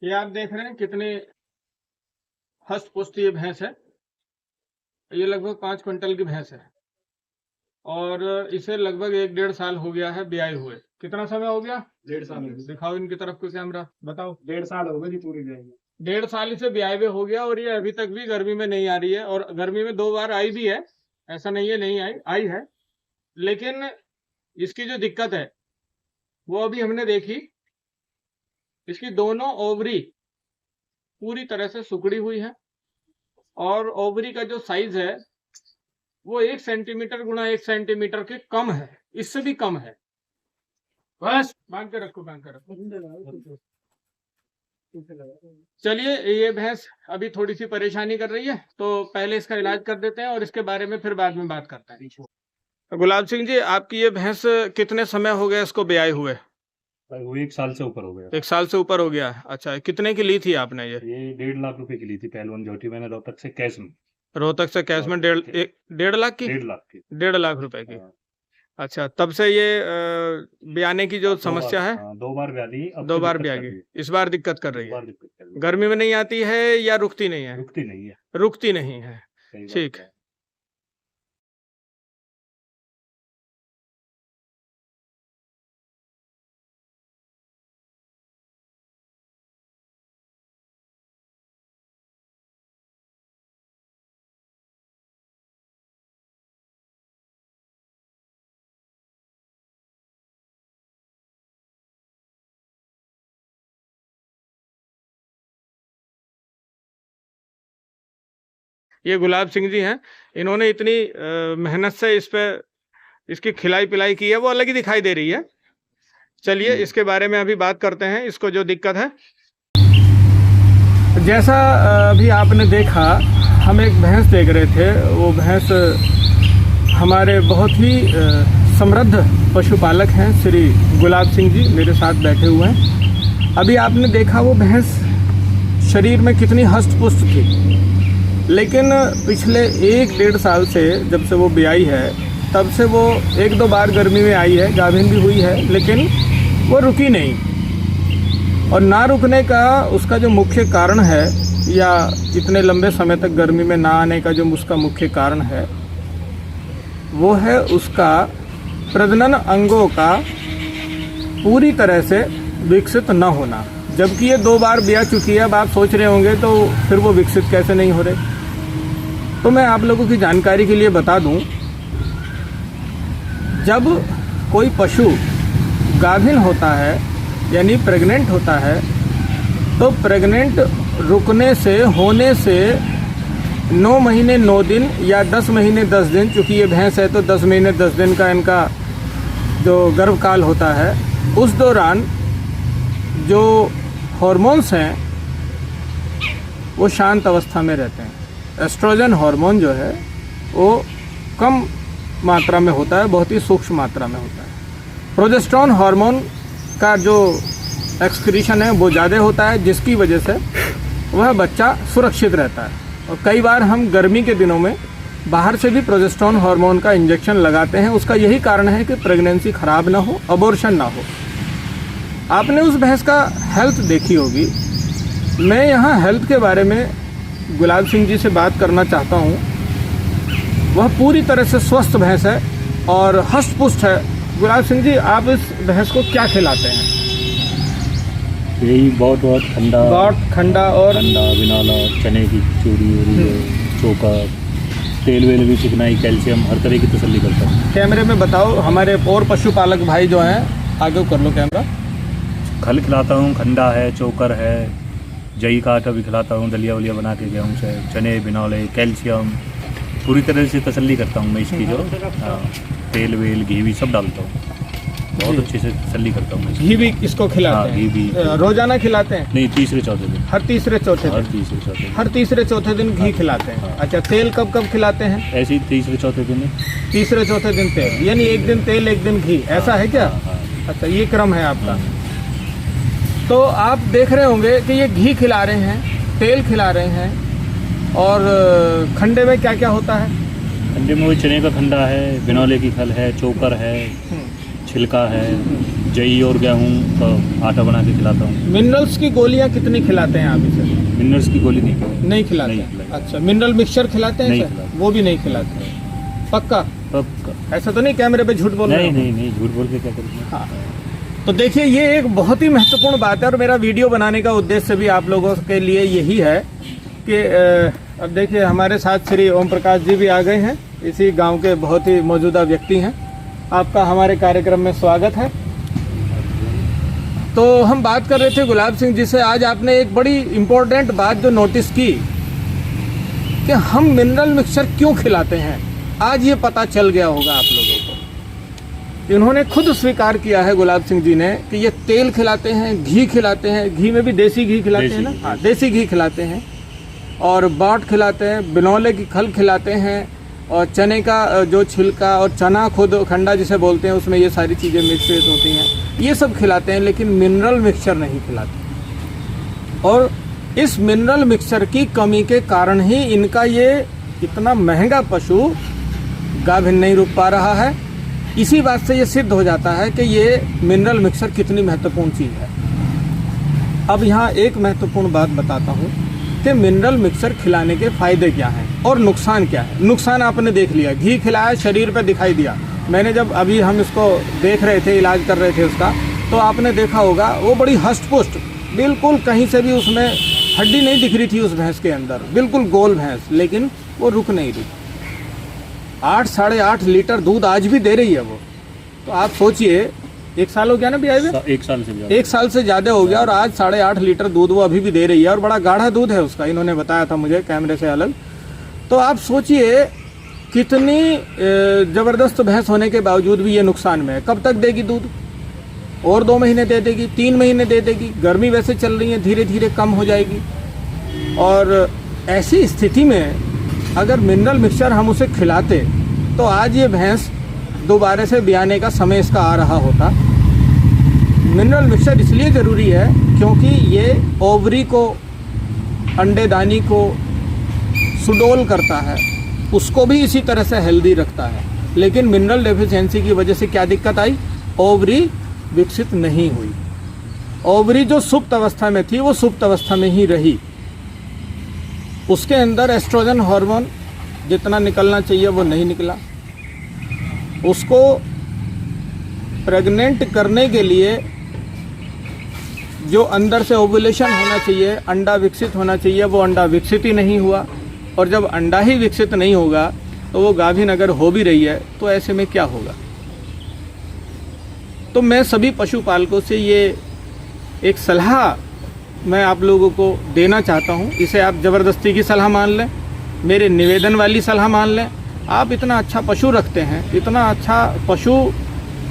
ये आप देख रहे हैं कितनी हष्ट पुष्ट ये भैंस है। ये लगभग 5 क्विंटल की भैंस है और इसे लगभग 1-1.5 साल हो गया है ब्याए हुए। कितना समय हो गया? 1.5 साल हो गए। दिखाओ इनकी तरफ को कैमरा, बताओ। 1.5 साल हो गए जी पूरी जाएगी। 1.5 साल इसे ब्याए हुए हो गया और ये अभी तक भी गर्मी में नहीं आ रही है और गर्मी में 2 बार आई भी है, ऐसा नहीं है नहीं आई है। लेकिन इसकी जो दिक्कत है वो अभी हमने देखी, इसकी दोनों ओवरी पूरी तरह से सुकड़ी हुई है और ओवरी का जो साइज है वो 1 सेंटीमीटर गुणा 1 सेंटीमीटर के कम है, इससे भी कम है। बस बांध के रखो, बांध के रखो। चलिए, ये भैंस अभी थोड़ी सी परेशानी कर रही है तो पहले इसका इलाज कर देते हैं और इसके बारे में फिर बाद में बात करते हैं। गुलाब सिंह जी, आपकी ये भैंस कितने समय हो गया इसको ब्याए हुए? वो 1 साल से ऊपर हो गया। 1 साल से ऊपर हो गया। अच्छा, कितने की ली थी आपने ये? 1.5 लाख रुपए की ली थी पहलवान जोटी मैंने रोहतक से कैश में। रोहतक से कैश में 1.5 लाख की? 1.5 लाख की। 1.5 लाख रुपए की। हाँ। अच्छा, तब से ये ब्याने की जो समस्या है? 2 बार ब्या दी। 2 बार ब्या गई, इस बार दिक्कत कर रही है। दिक्कत कर रही है। गर्मी में नहीं आती है या रुकती नहीं है? रुकती नहीं है। रुकती नहीं है, ठीक है। ये गुलाब सिंह जी हैं, इन्होंने इतनी मेहनत से इस पे इसकी खिलाई पिलाई की है, वो अलग ही दिखाई दे रही है। चलिए इसके बारे में अभी बात करते हैं, इसको जो दिक्कत है। जैसा अभी आपने देखा, हम एक भैंस देख रहे थे। वो भैंस हमारे बहुत ही समृद्ध पशुपालक हैं श्री गुलाब सिंह जी, मेरे साथ बैठे हुए हैं। अभी आपने देखा वो भैंस शरीर में कितनी हष्ट पुष्ट थी, लेकिन पिछले 1-1.5 साल से जब से वो ब्याई है तब से वो 1-2 बार गर्मी में आई है, गाभिन भी हुई है, लेकिन वो रुकी नहीं। और ना रुकने का उसका जो मुख्य कारण है, या इतने लंबे समय तक गर्मी में ना आने का जो उसका मुख्य कारण है, वो है उसका प्रजनन अंगों का पूरी तरह से विकसित न होना। जबकि ये 2 बार ब्या चुकी है। अब आप सोच रहे होंगे तो फिर वो विकसित कैसे नहीं हो रहे। तो मैं आप लोगों की जानकारी के लिए बता दूं, जब कोई पशु गाभिन होता है यानी प्रेग्नेंट होता है, तो प्रेग्नेंट रुकने से होने से 9 महीने 9 दिन या 10 महीने 10 दिन, चूँकि ये भैंस है तो 10 महीने 10 दिन का इनका जो गर्भकाल होता है, उस दौरान जो हार्मोन्स हैं वो शांत अवस्था में रहते हैं। एस्ट्रोजन हार्मोन जो है वो कम मात्रा में होता है, बहुत ही सूक्ष्म मात्रा में होता है। प्रोजेस्टेरोन हार्मोन का जो एक्सक्रीशन है वो ज़्यादा होता है, जिसकी वजह से वह बच्चा सुरक्षित रहता है। और कई बार हम गर्मी के दिनों में बाहर से भी प्रोजेस्टेरोन हार्मोन का इंजेक्शन लगाते हैं। उसका यही कारण है कि प्रेगनेंसी खराब ना हो, अबॉर्शन ना हो। आपने उस भैंस का हेल्थ देखी होगी। मैं यहाँ हेल्थ के बारे में गुलाब सिंह जी से बात करना चाहता हूँ। वह पूरी तरह से स्वस्थ भैंस है और हष्ट पुष्ट है। गुलाब सिंह जी, आप इस भैंस को क्या खिलाते हैं? यही बहुत ठंडा और बिनाला, चने की चूड़ी और चोका, तेल वेल भी, चिकनाई, कैल्शियम, हर तरह की तसल्ली करता हूँ। कैमरे में बताओ, हमारे और पशुपालक भाई जो हैं, आगे कर लो कैमरा। खल खिलाता हूँ, खंडा है, चोकर है, जई का आटा भी खिलाता हूँ, दलिया वलिया बना के गेहूँ से, चने, बिनौले, कैल्शियम, पूरी तरह से तसल्ली करता हूँ मैं इसकी। जो तेल वेल घी भी सब डालता हूँ, बहुत अच्छे से तसल्ली करता हूँ मैं। घी भी इसको खिलाते हैं? घी भी रोजाना खिलाते हैं? नहीं, तीसरे चौथे दिन। हर तीसरे चौथे दिन घी खिलाते हैं। अच्छा, तेल कब कब खिलाते हैं? ऐसे ही तीसरे चौथे दिन तेल, यानी एक दिन तेल एक दिन घी, ऐसा है क्या? अच्छा, ये क्रम है आपका। तो आप देख रहे होंगे कि ये घी खिला रहे हैं, तेल खिला रहे हैं, और खंडे में क्या क्या होता है? खंडे में वही चने का खंडा है, बिनौले की खल है, चोकर है, छिलका है, जई और गेहूँ का आटा बना के खिलाता हूँ। मिनरल्स की गोलियां कितनी खिलाते हैं आप इसे? मिनरल्स की गोली नहीं नहीं खिलाते नहीं हैं। खिलाई। अच्छा, मिनरल मिक्सचर खिलाते हैं नहीं इसे? खिलाते। वो भी नहीं खिलाते हैं। पक्का? पक्का। ऐसा तो नहीं कैमरे पे झूठ बोल रहे नहीं हो? नहीं नहीं, झूठ बोल के क्या करेंगे। हाँ। तो देखिए, ये एक बहुत ही महत्वपूर्ण बात है और मेरा वीडियो बनाने का उद्देश्य भी आप लोगों के लिए यही है कि अब देखिए हमारे साथ श्री ओम प्रकाश जी भी आ गए हैं, इसी गांव के बहुत ही मौजूदा व्यक्ति हैं। आपका हमारे कार्यक्रम में स्वागत है। तो हम बात कर रहे थे गुलाब सिंह जी से। आज आपने एक बड़ी इम्पोर्टेंट बात जो नोटिस की कि हम मिनरल मिक्सचर क्यों खिलाते हैं, आज ये पता चल गया होगा आप लोगों को। इन्होंने खुद स्वीकार किया है गुलाब सिंह जी ने कि ये तेल खिलाते हैं, घी खिलाते हैं, घी में भी देसी घी खिलाते हैं ना, हाँ देसी घी खिलाते हैं, और बाट खिलाते हैं, बिनौले की खल खिलाते हैं, और चने का जो छिलका और चना खुद खंडा जिसे बोलते हैं उसमें ये सारी चीज़ें मिक्स होती हैं, ये सब खिलाते हैं, लेकिन मिनरल मिक्सचर नहीं खिलाते। और इस मिनरल मिक्सचर की कमी के कारण ही इनका ये इतना महंगा पशु गाभिन नहीं रुक पा रहा है। इसी बात से ये सिद्ध हो जाता है कि ये मिनरल मिक्सचर कितनी महत्वपूर्ण चीज़ है। अब यहाँ एक महत्वपूर्ण बात बताता हूँ कि मिनरल मिक्सचर खिलाने के फायदे क्या हैं और नुकसान क्या है। नुकसान आपने देख लिया, घी खिलाया, शरीर पे दिखाई दिया। मैंने जब अभी हम इसको देख रहे थे, इलाज कर रहे थे उसका, तो आपने देखा होगा वो बड़ी हष्ट पुष्ट, बिल्कुल कहीं से भी उसमें हड्डी नहीं दिख रही थी उस भैंस के अंदर, बिल्कुल गोल भैंस, लेकिन वो रुक नहीं रही। 8 साढ़े 8 लीटर दूध आज भी दे रही है वो। तो आप सोचिए, 1 साल हो गया ना भी आए हुए? 1 साल से ज़्यादा। 1 साल से ज़्यादा हो गया और आज 8.5 लीटर दूध वो अभी भी दे रही है, और बड़ा गाढ़ा दूध है उसका, इन्होंने बताया था मुझे कैमरे से अलग। तो आप सोचिए कितनी ज़बरदस्त भैंस होने के बावजूद भी ये नुकसान में है। कब तक देगी दूध? और 2 महीने दे देगी, 3 महीने दे देगी। गर्मी वैसे चल रही है, धीरे धीरे कम हो जाएगी। और ऐसी स्थिति में अगर मिनरल मिक्सचर हम उसे खिलाते तो आज ये भैंस दोबारा से ब्याने का समय इसका आ रहा होता। मिनरल मिक्सचर इसलिए ज़रूरी है क्योंकि ये ओवरी को, अंडेदानी को सुडौल करता है, उसको भी इसी तरह से हेल्दी रखता है। लेकिन मिनरल डेफिशिएंसी की वजह से क्या दिक्कत आई? ओवरी विकसित नहीं हुई। ओवरी जो सुप्त अवस्था में थी वो सुप्त अवस्था में ही रही। उसके अंदर एस्ट्रोजन हार्मोन जितना निकलना चाहिए वो नहीं निकला। उसको प्रेग्नेंट करने के लिए जो अंदर से ओवुलेशन होना चाहिए, अंडा विकसित होना चाहिए, वो अंडा विकसित ही नहीं हुआ। और जब अंडा ही विकसित नहीं होगा तो वो गाभिन अगर हो भी रही है तो ऐसे में क्या होगा? तो मैं सभी पशुपालकों से ये एक सलाह मैं आप लोगों को देना चाहता हूँ। इसे आप ज़बरदस्ती की सलाह मान लें, मेरे निवेदन वाली सलाह मान लें। आप इतना अच्छा पशु रखते हैं, इतना अच्छा पशु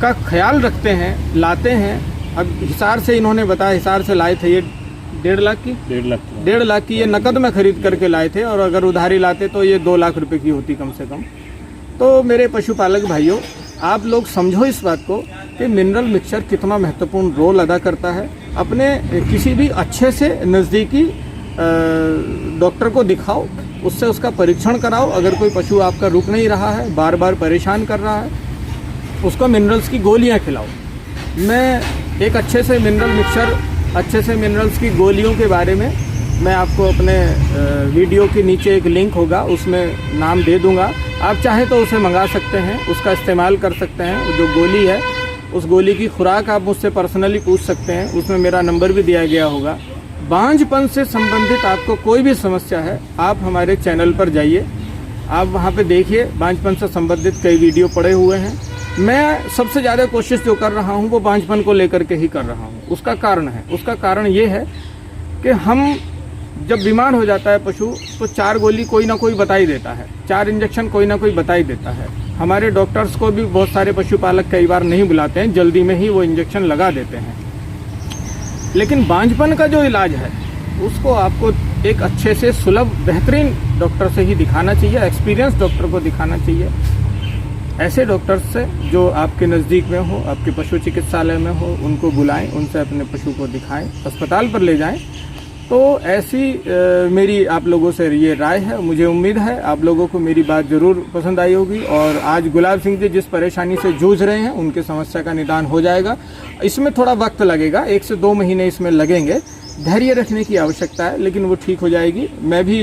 का ख्याल रखते हैं, लाते हैं। अब हिसार से इन्होंने बताया, हिसार से लाए थे ये 1.5 लाख की, 1.5 लाख की ये नकद में ख़रीद करके लाए थे, और अगर उधारी लाते तो ये 2 लाख रुपए की होती कम से कम। तो मेरे पशुपालक भाइयों, आप लोग समझो इस बात को कि मिनरल मिक्सचर कितना महत्वपूर्ण रोल अदा करता है। अपने किसी भी अच्छे से नज़दीकी डॉक्टर को दिखाओ, उससे उसका परीक्षण कराओ। अगर कोई पशु आपका रुक नहीं रहा है, बार बार परेशान कर रहा है, उसको मिनरल्स की गोलियां खिलाओ। मैं एक अच्छे से मिनरल मिक्सचर, अच्छे से मिनरल्स की गोलियों के बारे में मैं आपको अपने वीडियो के नीचे एक लिंक होगा, उसमें नाम दे दूंगा। आप चाहें तो उसे मंगा सकते हैं, उसका इस्तेमाल कर सकते हैं। जो गोली है उस गोली की खुराक आप मुझसे पर्सनली पूछ सकते हैं, उसमें मेरा नंबर भी दिया गया होगा। बांझपन से संबंधित आपको कोई भी समस्या है, आप हमारे चैनल पर जाइए, आप वहाँ पे देखिए, बांझपन से संबंधित कई वीडियो पड़े हुए हैं। मैं सबसे ज़्यादा कोशिश जो कर रहा हूँ वो बांझपन को लेकर के ही कर रहा हूँ। उसका कारण है, उसका कारण ये है कि हम जब बीमार हो जाता है पशु तो 4 गोली कोई ना कोई बता ही देता है, 4 इंजेक्शन कोई ना कोई बता ही देता है। हमारे डॉक्टर्स को भी बहुत सारे पशुपालक कई बार नहीं बुलाते हैं, जल्दी में ही वो इंजेक्शन लगा देते हैं। लेकिन बांझपन का जो इलाज है उसको आपको एक अच्छे से सुलभ बेहतरीन डॉक्टर से ही दिखाना चाहिए, एक्सपीरियंस डॉक्टर को दिखाना चाहिए। ऐसे डॉक्टर्स से जो आपके नज़दीक में हो, आपके पशु चिकित्सालय में हो, उनको बुलाएं, उनसे अपने पशु को दिखाएं, अस्पताल पर ले जाएं, तो ऐसी मेरी आप लोगों से ये राय है। मुझे उम्मीद है आप लोगों को मेरी बात ज़रूर पसंद आई होगी और आज गुलाब सिंह जी जिस परेशानी से जूझ रहे हैं उनकी समस्या का निदान हो जाएगा। इसमें थोड़ा वक्त लगेगा, 1 से 2 महीने इसमें लगेंगे, धैर्य रखने की आवश्यकता है, लेकिन वो ठीक हो जाएगी। मैं भी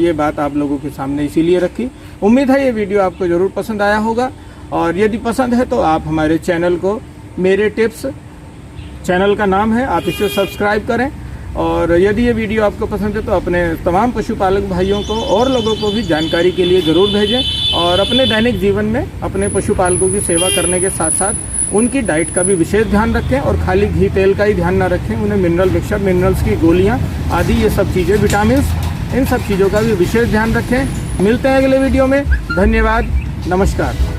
ये बात आप लोगों के सामने इसीलिए रखी। उम्मीद है ये वीडियो आपको ज़रूर पसंद आया होगा और यदि पसंद है तो आप हमारे चैनल को, मेरे टिप्स चैनल का नाम है, आप इसे सब्सक्राइब करें। और यदि ये वीडियो आपको पसंद है तो अपने तमाम पशुपालक भाइयों को और लोगों को भी जानकारी के लिए ज़रूर भेजें और अपने दैनिक जीवन में अपने पशुपालकों की सेवा करने के साथ साथ उनकी डाइट का भी विशेष ध्यान रखें और खाली घी तेल का ही ध्यान ना रखें। उन्हें मिनरल मिक्सचर, मिनरल्स की गोलियाँ आदि ये सब चीज़ें, विटामिन, इन सब चीज़ों का भी विशेष ध्यान रखें। मिलते हैं अगले वीडियो में। धन्यवाद, नमस्कार।